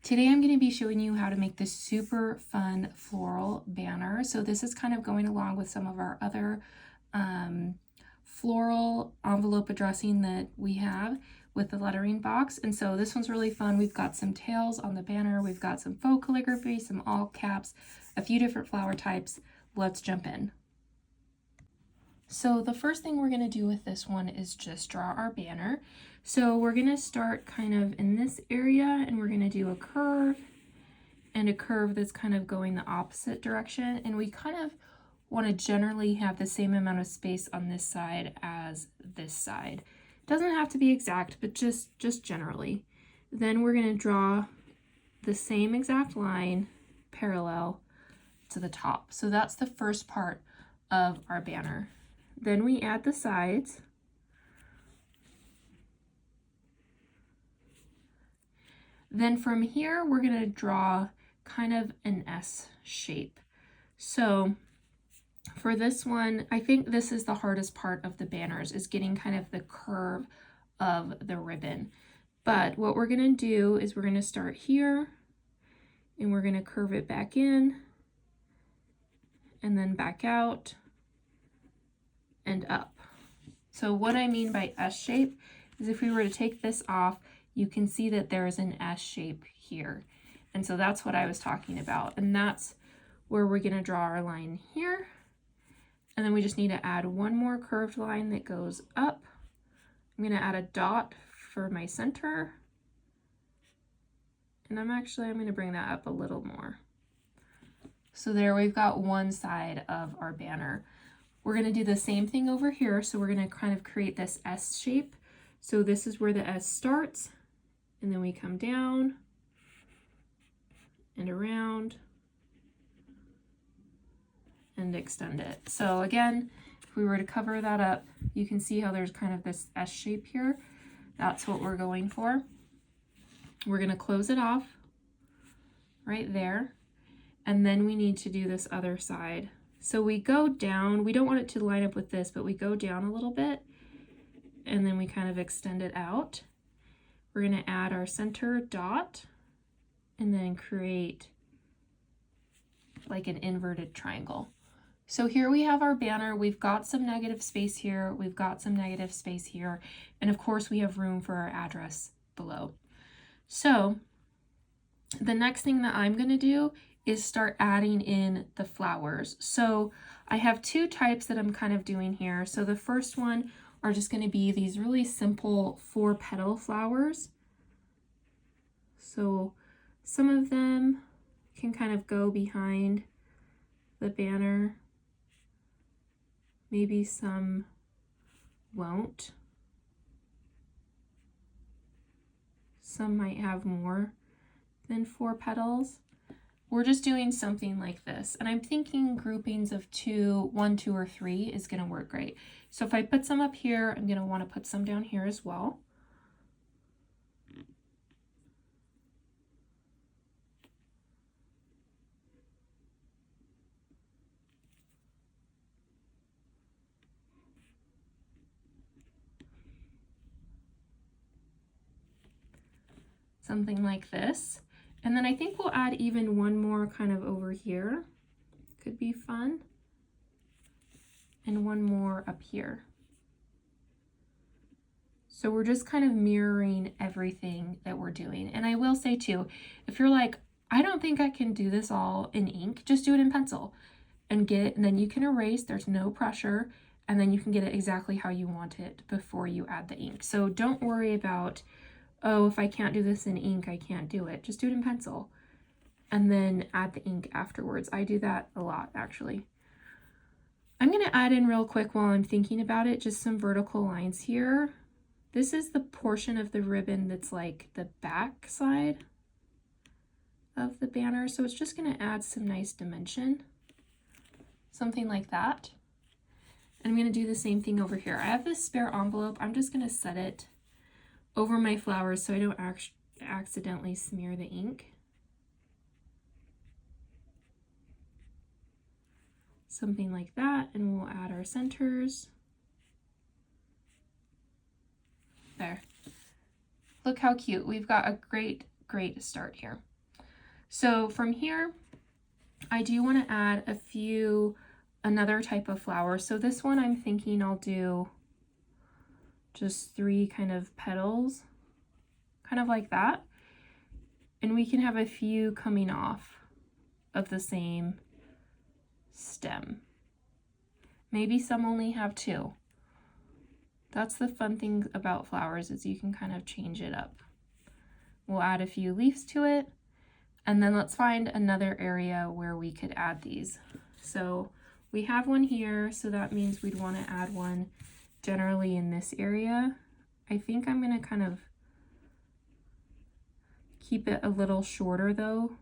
Today I'm going to be showing you how to make this super fun floral banner. So this is kind of going along with some of our other floral envelope addressing that we have with the lettering box. And so this one's really fun. We've got some tails on the banner. We've got some faux calligraphy, some all caps, a few different flower types. Let's jump in. So the first thing we're going to do with this one is just draw our banner. So we're going to start kind of in this area and we're going to do a curve and a curve that's kind of going the opposite direction. And we kind of want to generally have the same amount of space on this side as this side. Doesn't have to be exact, but just generally. Then we're going to draw the same exact line parallel to the top. So that's the first part of our banner. Then we add the sides. Then from here, we're going to draw kind of an S shape. So for this one, I think this is the hardest part of the banners, is getting kind of the curve of the ribbon. But what we're going to do is we're going to start here and we're going to curve it back in and then back out and up. So what I mean by S shape is if we were to take this off, you can see that there is an S shape here. And so that's what I was talking about. And that's where we're going to draw our line here. And then we just need to add one more curved line that goes up. I'm going to add a dot for my center. And I'm going to bring that up a little more. So there we've got one side of our banner. We're going to do the same thing over here. So we're going to kind of create this S shape. So this is where the S starts, and then we come down and around and extend it. So again, if we were to cover that up, you can see how there's kind of this S shape here. That's what we're going for. We're going to close it off right there. And then we need to do this other side. So we go down, we don't want it to line up with this, but we go down a little bit and then we kind of extend it out. We're going to add our center dot and then create like an inverted triangle. So here we have our banner. We've got some negative space here. We've got some negative space here. And of course we have room for our address below. So the next thing that I'm going to do is start adding in the flowers. So I have two types that I'm kind of doing here. So the first one are just going to be these really simple 4-petal flowers. So some of them can kind of go behind the banner. Maybe some won't. Some might have more than 4 petals. We're just doing something like this. And I'm thinking groupings of 2, 1, 2, or 3 is going to work great. So if I put some up here, I'm going to want to put some down here as well. Something like this. And then I think we'll add even one more kind of over here. Could be fun. And one more up here. So we're just kind of mirroring everything that we're doing. And I will say too, if you're like, I don't think I can do this all in ink, just do it in pencil and then you can erase, there's no pressure, and then you can get it exactly how you want it before you add the ink. So don't worry about, oh, if I can't do this in ink, I can't do it. Just do it in pencil and then add the ink afterwards. I do that a lot, actually. I'm going to add in real quick while I'm thinking about it, just some vertical lines here. This is the portion of the ribbon that's like the back side of the banner. So it's just going to add some nice dimension, something like that. And I'm going to do the same thing over here. I have this spare envelope. I'm just going to set it over my flowers so I don't accidentally smear the ink. Something like that, and we'll add our centers. There. Look how cute. We've got a great start here. So from here, I do want to add another type of flower. So this one I'm thinking I'll do just 3 kind of petals, kind of like that. And we can have a few coming off of the same stem. Maybe some only have 2. That's the fun thing about flowers, is you can kind of change it up. We'll add a few leaves to it, and then let's find another area where we could add these. So we have one here, so that means we'd want to add one generally in this area. I think I'm going to kind of keep it a little shorter though,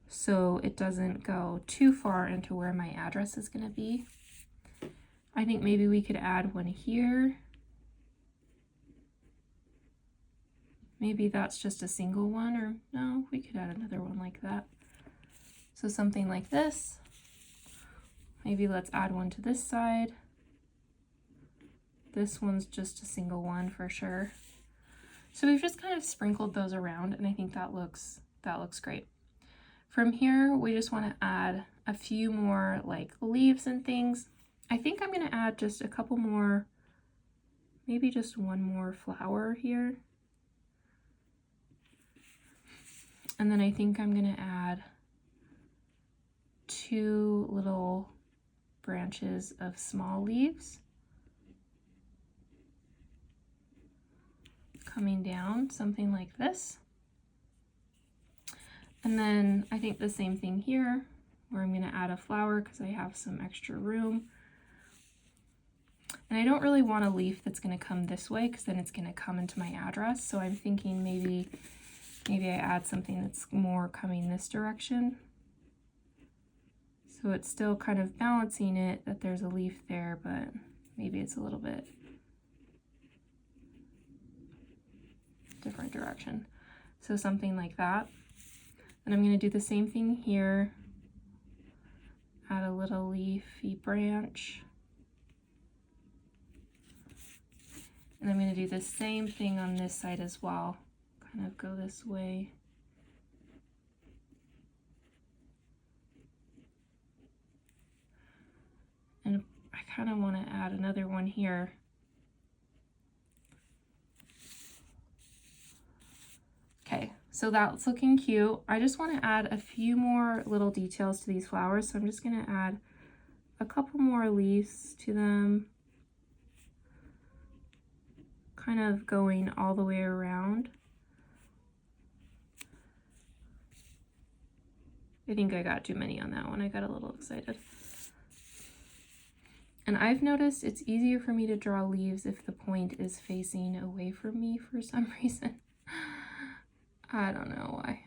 so it doesn't go too far into where my address is going to be. I think maybe we could add one here. Maybe that's just a single one, or no, we could add another one like that. So something like this. Maybe let's add one to this side. This one's just a single one for sure. So we've just kind of sprinkled those around, and I think that looks great. From here, we just want to add a few more like leaves and things. I think I'm going to add just a couple more, maybe just one more flower here. And then I think I'm going to add 2 little branches of small leaves coming down, something like this. And then I think the same thing here, where I'm going to add a flower because I have some extra room. And I don't really want a leaf that's going to come this way, because then it's going to come into my address. So I'm thinking maybe I add something that's more coming this direction. So it's still kind of balancing it that there's a leaf there, but maybe it's a little bit different direction. So something like that. And I'm going to do the same thing here. Add a little leafy branch. And I'm going to do the same thing on this side as well. Kind of go this way. And I kind of want to add another one here. Okay, so that's looking cute. I just want to add a few more little details to these flowers. So I'm just going to add a couple more leaves to them, kind of going all the way around. I think I got too many on that one. I got a little excited. And I've noticed it's easier for me to draw leaves if the point is facing away from me for some reason. I don't know why.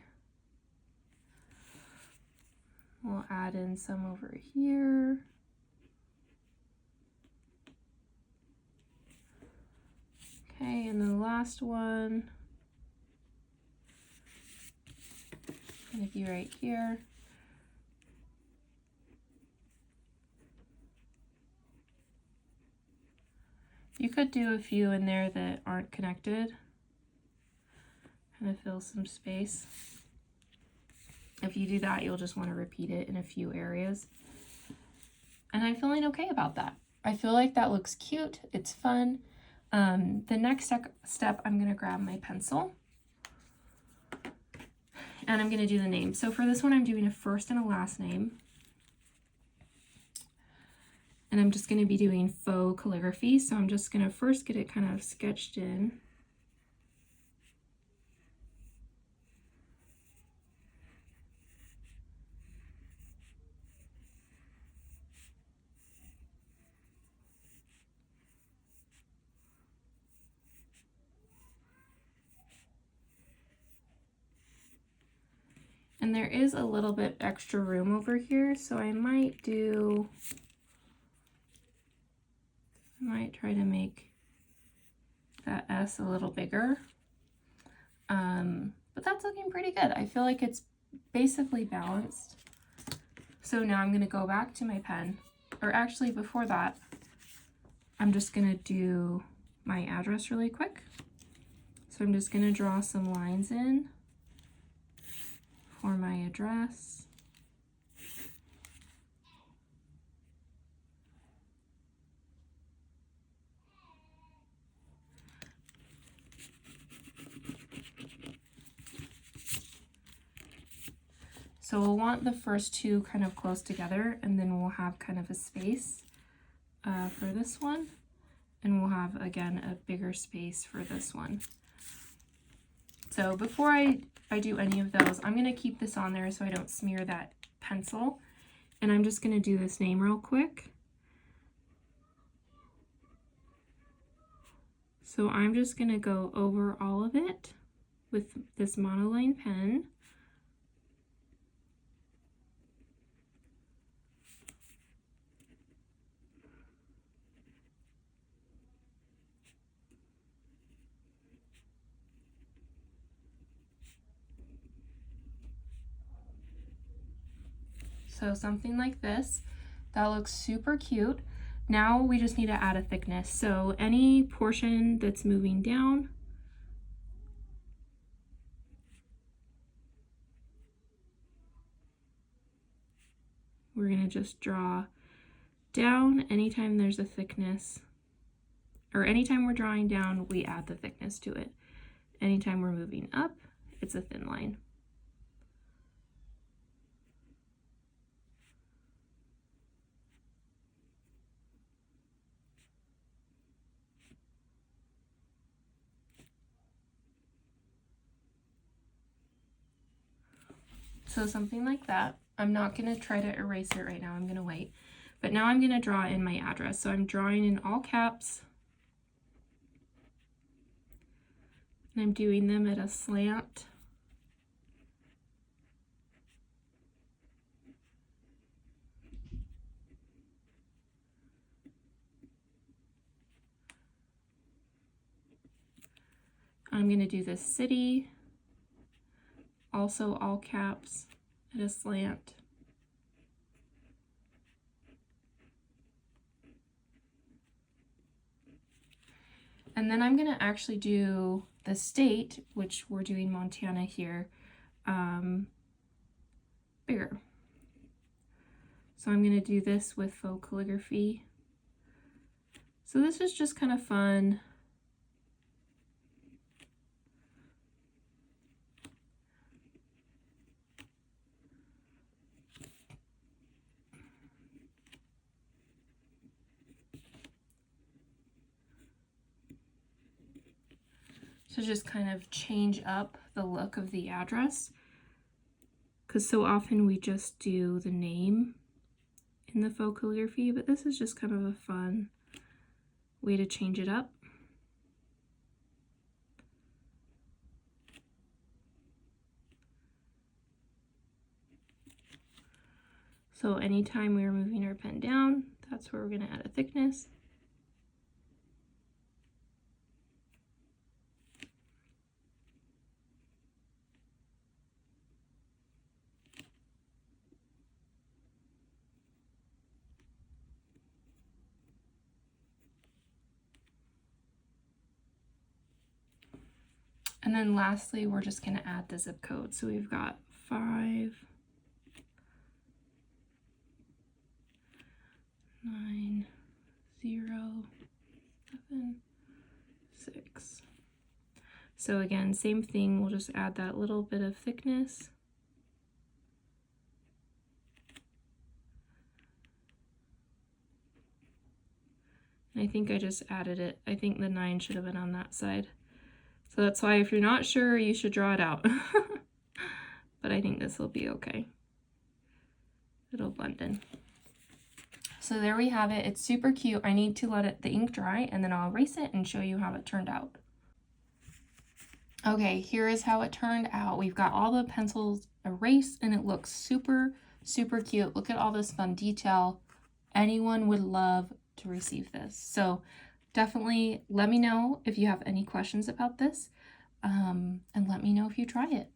We'll add in some over here. Okay, and then the last one, gonna be right here. You could do a few in there that aren't connected. Kind of fill some space. If you do that, you'll just want to repeat it in a few areas. And I'm feeling okay about that. I feel like that looks cute. It's fun. The next step, I'm going to grab my pencil. And I'm going to do the name. So for this one, I'm doing a first and a last name. And I'm just going to be doing faux calligraphy. So I'm just going to first get it kind of sketched in. And there is a little bit extra room over here, so I might try to make that S a little bigger. But that's looking pretty good. I feel like it's basically balanced. So now I'm gonna go back to my pen, or actually before that, I'm just gonna do my address really quick. So I'm just gonna draw some lines in. for my address. So we'll want the first two kind of close together, and then we'll have kind of a space for this one. And we'll have, again, a bigger space for this one. So before I do any of those, I'm going to keep this on there so I don't smear that pencil. And I'm just going to do this name real quick. So I'm just going to go over all of it with this monoline pen. So something like this, that looks super cute. Now we just need to add a thickness. So any portion that's moving down, we're gonna just draw down anytime there's a thickness, or anytime we're drawing down, we add the thickness to it. Anytime we're moving up, it's a thin line. So something like that. I'm not going to try to erase it right now. I'm going to wait. But now I'm going to draw in my address. So I'm drawing in all caps. And I'm doing them at a slant. I'm going to do this city. Also all caps at a slant. And then I'm going to actually do the state, which we're doing Montana here, bigger. So I'm going to do this with faux calligraphy. So this is just kind of fun. To just kind of change up the look of the address, because so often we just do the name in the faux calligraphy, but this is just kind of a fun way to change it up. So anytime we are moving our pen down, that's where we're going to add a thickness. And then lastly, we're just going to add the zip code. So we've got 5, 9, 0, 7, 6. So again, same thing, we'll just add that little bit of thickness. And I think I just added it. I think the 9 should have been on that side. So that's why if you're not sure, you should draw it out. But I think this will be okay. It'll blend in. So there we have it. It's super cute. I need to let the ink dry, and then I'll erase it and show you how it turned out. Okay, here is how it turned out. We've got all the pencils erased, and it looks super, super cute. Look at all this fun detail. Anyone would love to receive this. So definitely let me know if you have any questions about this, and let me know if you try it.